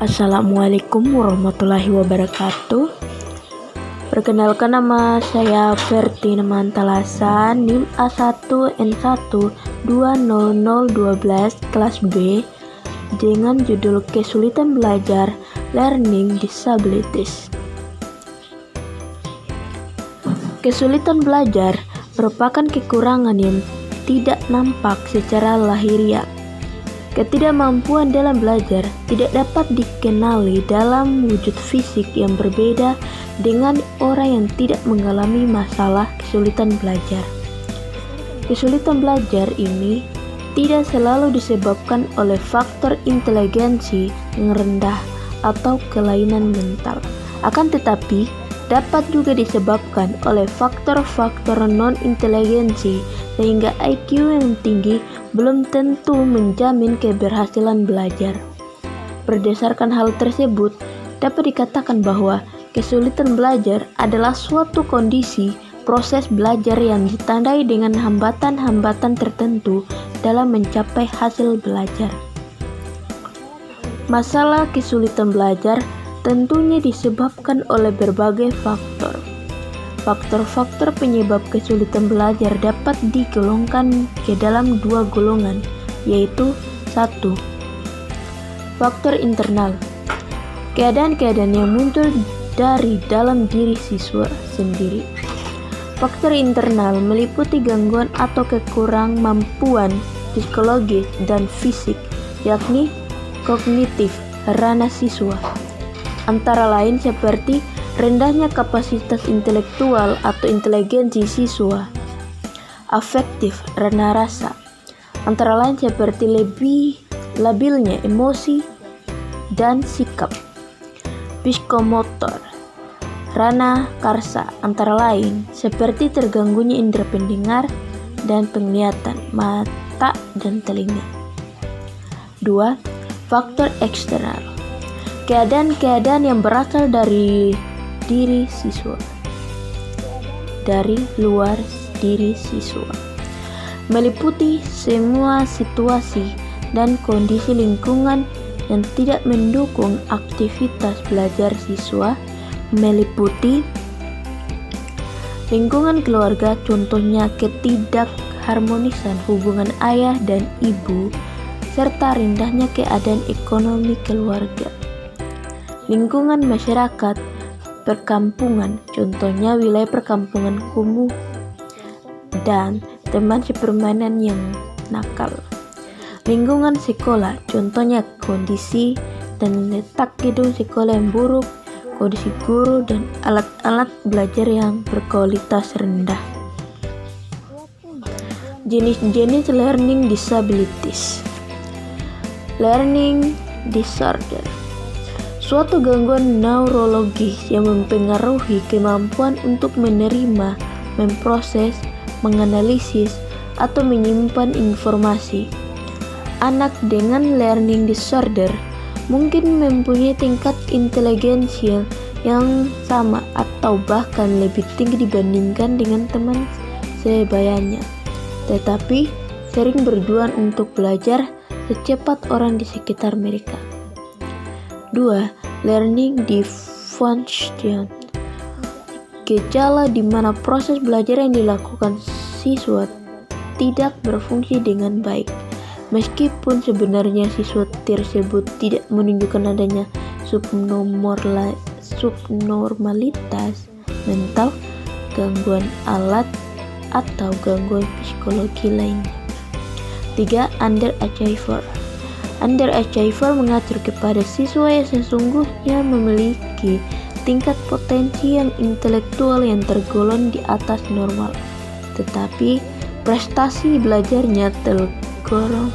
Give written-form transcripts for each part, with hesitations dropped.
Assalamualaikum warahmatullahi wabarakatuh. Perkenalkan, nama saya Verti Namantalasan, NIM A1N1200212 kelas B dengan judul Kesulitan Belajar Learning Disabilities. Kesulitan belajar merupakan kekurangan yang tidak nampak secara lahiriah. Ketidakmampuan dalam belajar tidak dapat dikenali dalam wujud fisik yang berbeda dengan orang yang tidak mengalami masalah kesulitan belajar. Kesulitan belajar ini tidak selalu disebabkan oleh faktor inteligensi yang rendah atau kelainan mental. Akan tetapi, dapat juga disebabkan oleh faktor-faktor non-inteligensi, sehingga IQ yang tinggi belum tentu menjamin keberhasilan belajar. Berdasarkan hal tersebut, dapat dikatakan bahwa kesulitan belajar adalah suatu kondisi proses belajar yang ditandai dengan hambatan-hambatan tertentu dalam mencapai hasil belajar. Masalah kesulitan belajar tentunya disebabkan oleh berbagai faktor. Faktor-faktor penyebab kesulitan belajar dapat digolongkan ke dalam dua golongan, yaitu 1. Faktor internal, keadaan-keadaan yang muncul dari dalam diri siswa sendiri. Faktor internal meliputi gangguan atau kekurang mampuan psikologis dan fisik, yakni kognitif ranah siswa, antara lain seperti rendahnya kapasitas intelektual atau inteligensi siswa. Afektif ranah rasa, antara lain seperti lebih labilnya emosi dan sikap. Psikomotor ranah karsa, antara lain seperti terganggunya indera pendengar dan penglihatan, mata dan telinga. 2. Faktor eksternal, keadaan-keadaan yang berasal dari diri siswa, dari luar diri siswa, meliputi semua situasi dan kondisi lingkungan yang tidak mendukung aktivitas belajar siswa, meliputi lingkungan keluarga, contohnya ketidakharmonisan hubungan ayah dan ibu, serta rendahnya keadaan ekonomi keluarga. Lingkungan masyarakat perkampungan, contohnya wilayah perkampungan kumuh dan teman sepermainan yang nakal. Lingkungan sekolah, contohnya kondisi dan letak gedung sekolah yang buruk, kondisi guru dan alat-alat belajar yang berkualitas rendah. Jenis-jenis learning disabilities. Learning disorder, suatu gangguan neurologis yang mempengaruhi kemampuan untuk menerima, memproses, menganalisis, atau menyimpan informasi. Anak dengan learning disorder mungkin mempunyai tingkat inteligensi yang sama atau bahkan lebih tinggi dibandingkan dengan teman sebayanya, tetapi sering berjuang untuk belajar secepat orang di sekitar mereka. 2. Learning dysfunction, gejala di mana proses belajar yang dilakukan siswa tidak berfungsi dengan baik, meskipun sebenarnya siswa tersebut tidak menunjukkan adanya subnormalitas mental, gangguan alat, atau gangguan psikologi lainnya. 3. Underachiever. Underachiever mengatur kepada siswa yang sesungguhnya memiliki tingkat potensi yang intelektual yang tergolong di atas normal, tetapi prestasi belajarnya tergolong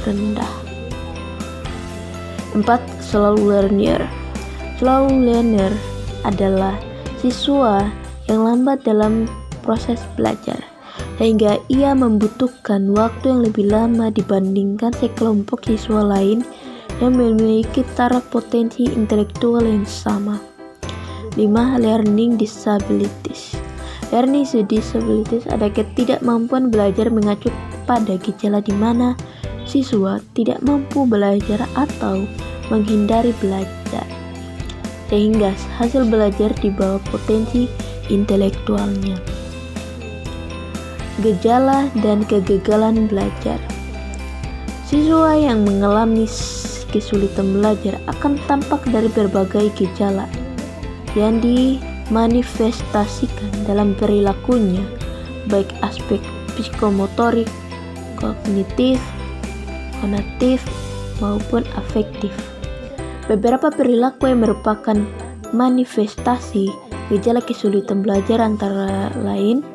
rendah. 4. Slow learner. Slow learner adalah siswa yang lambat dalam proses belajar, sehingga ia membutuhkan waktu yang lebih lama dibandingkan sekelompok siswa lain yang memiliki taraf potensi intelektual yang sama. 5. Learning disabilities. Learning disabilities ada ketidakmampuan belajar mengacu pada gejala di mana siswa tidak mampu belajar atau menghindari belajar, sehingga hasil belajar di bawah potensi intelektualnya. Gejala dan kegagalan belajar. Siswa yang mengalami kesulitan belajar akan tampak dari berbagai gejala yang dimanifestasikan dalam perilakunya, baik aspek psikomotorik, kognitif, maupun afektif. Beberapa perilaku yang merupakan manifestasi gejala kesulitan belajar antara lain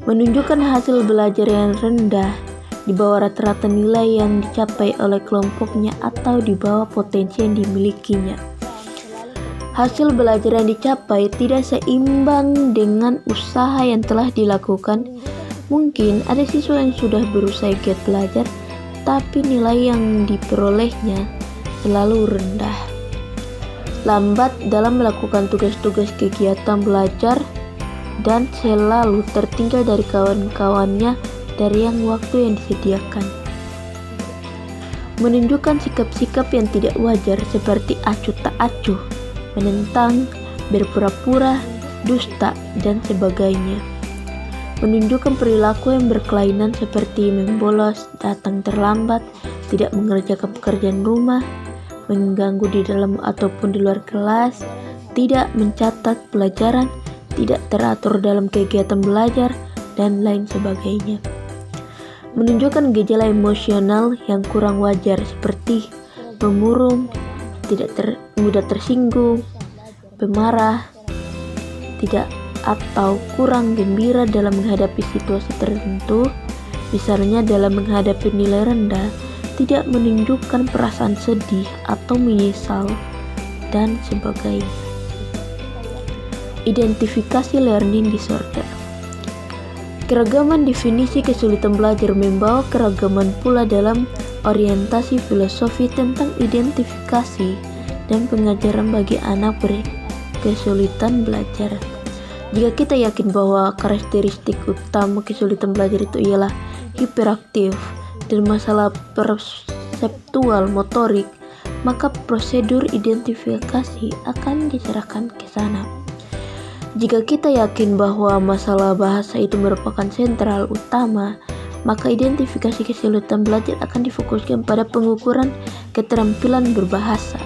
menunjukkan hasil belajar yang rendah, di bawah rata-rata nilai yang dicapai oleh kelompoknya atau di bawah potensi yang dimilikinya. Hasil belajar yang dicapai tidak seimbang dengan usaha yang telah dilakukan. Mungkin ada siswa yang sudah berusaha giat belajar, tapi nilai yang diperolehnya selalu rendah. Lambat dalam melakukan tugas-tugas kegiatan belajar, dan selalu tertinggal dari kawan-kawannya dari yang waktu yang disediakan. Menunjukkan sikap-sikap yang tidak wajar seperti acuh tak acuh, menentang, berpura-pura, dusta, dan sebagainya. Menunjukkan perilaku yang berkelainan seperti membolos, datang terlambat, tidak mengerjakan pekerjaan rumah, mengganggu di dalam ataupun di luar kelas, tidak mencatat pelajaran, tidak teratur dalam kegiatan belajar, dan lain sebagainya. Menunjukkan gejala emosional yang kurang wajar seperti pemurung, mudah tersinggung, pemarah, tidak atau kurang gembira dalam menghadapi situasi tertentu, misalnya dalam menghadapi nilai rendah, tidak menunjukkan perasaan sedih atau menyesal, dan sebagainya. Identifikasi learning disorder. Keragaman definisi kesulitan belajar membawa keragaman pula dalam orientasi filosofi tentang identifikasi dan pengajaran bagi anak berkesulitan belajar. Jika kita yakin bahwa karakteristik utama kesulitan belajar itu ialah hiperaktif dan masalah perseptual motorik, maka prosedur identifikasi akan diserahkan ke sana. Jika kita yakin bahwa masalah bahasa itu merupakan sentral utama, maka identifikasi kesulitan belajar akan difokuskan pada pengukuran keterampilan berbahasa.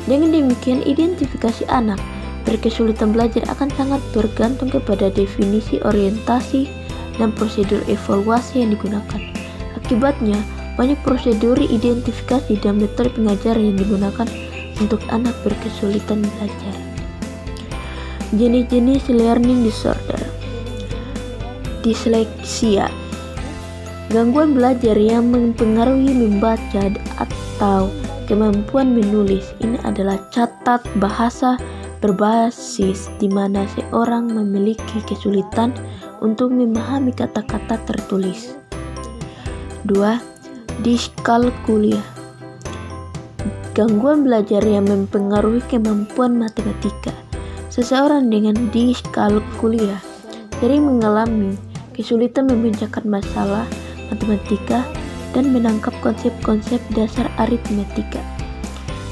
Dengan demikian, identifikasi anak berkesulitan belajar akan sangat bergantung kepada definisi orientasi dan prosedur evaluasi yang digunakan. Akibatnya, banyak prosedur identifikasi dan metode pengajaran yang digunakan untuk anak berkesulitan belajar. Jenis-jenis learning disorder. Disleksia, gangguan belajar yang mempengaruhi membaca atau kemampuan menulis. Ini adalah catat bahasa berbasis di mana seorang memiliki kesulitan untuk memahami kata-kata tertulis. 2. Diskalkulia, gangguan belajar yang mempengaruhi kemampuan matematika. Seseorang dengan diskalkulia sering mengalami kesulitan memecahkan masalah matematika dan menangkap konsep-konsep dasar aritmetika.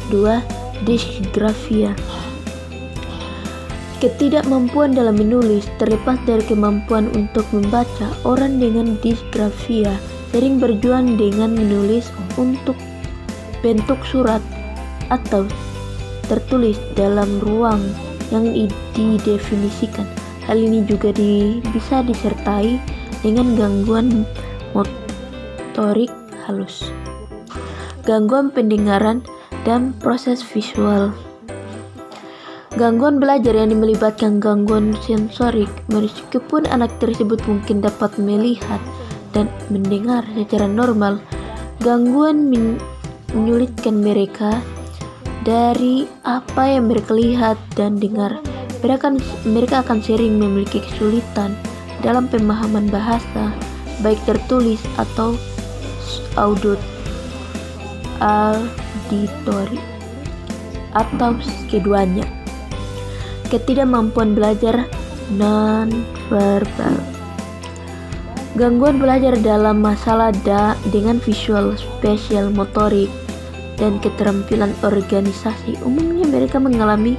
2. Disgrafia, ketidakmampuan dalam menulis. Terlepas dari kemampuan untuk membaca, orang dengan disgrafia sering berjuang dengan menulis untuk bentuk surat atau tertulis dalam ruang yang didefinisikan. Hal ini juga bisa disertai dengan gangguan motorik halus, gangguan pendengaran, dan proses visual. Gangguan belajar yang melibatkan gangguan sensorik, meskipun anak tersebut mungkin dapat melihat dan mendengar secara normal, gangguan menyulitkan mereka dari apa yang mereka lihat dan dengar. Mereka akan sering memiliki kesulitan dalam pemahaman bahasa, baik tertulis atau auditori, atau keduanya. Ketidakmampuan belajar non-verbal. Gangguan belajar dalam masalah dengan visual, spasial, motorik, dan keterampilan organisasi. Umumnya mereka mengalami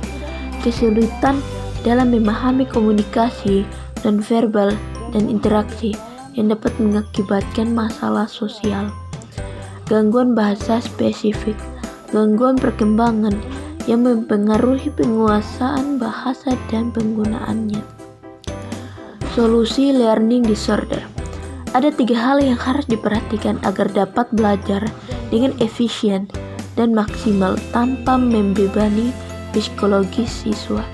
kesulitan dalam memahami komunikasi nonverbal dan interaksi yang dapat mengakibatkan masalah sosial. Gangguan bahasa spesifik, gangguan perkembangan yang mempengaruhi penguasaan bahasa dan penggunaannya. Solusi learning disorder. Ada 3 hal yang harus diperhatikan agar dapat belajar dengan efisien dan maksimal tanpa membebani psikologis siswa.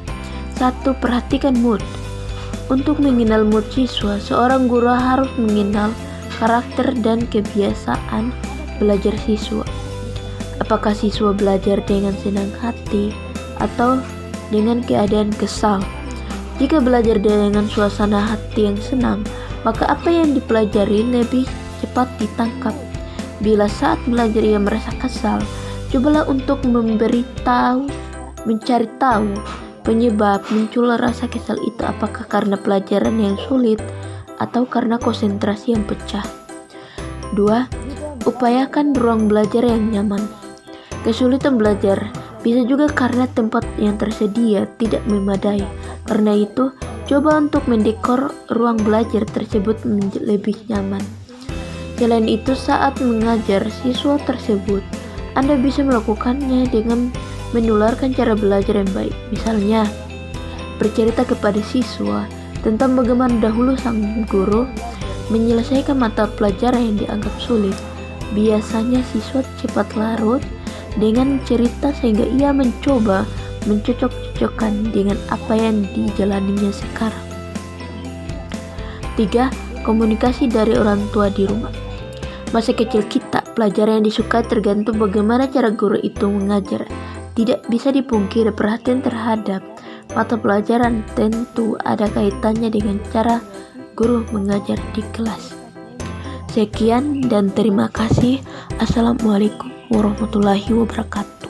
1. Perhatikan mood. Untuk mengenal mood siswa, seorang guru harus mengenal karakter dan kebiasaan belajar siswa. Apakah siswa belajar dengan senang hati atau dengan keadaan kesal? Jika belajar dengan suasana hati yang senang, maka apa yang dipelajari lebih cepat ditangkap. Bila saat belajar ia merasa kesal, cobalah untuk mencari tahu penyebab muncul rasa kesal itu, apakah karena pelajaran yang sulit atau karena konsentrasi yang pecah. 2. Upayakan ruang belajar yang nyaman. Kesulitan belajar bisa juga karena tempat yang tersedia tidak memadai. Karena itu, coba untuk mendekor ruang belajar tersebut lebih nyaman. Selain itu, saat mengajar siswa tersebut, Anda bisa melakukannya dengan menularkan cara belajar yang baik. Misalnya, bercerita kepada siswa tentang bagaimana dahulu sang guru menyelesaikan mata pelajaran yang dianggap sulit. Biasanya siswa cepat larut dengan cerita sehingga ia mencoba mencocok-cocokkan dengan apa yang dijalaninya sekarang. 3. Komunikasi dari orang tua di rumah. Masa kecil kita, pelajaran yang disukai tergantung bagaimana cara guru itu mengajar. Tidak bisa dipungkiri perhatian terhadap mata pelajaran tentu ada kaitannya dengan cara guru mengajar di kelas. Sekian dan terima kasih. Assalamualaikum warahmatullahi wabarakatuh.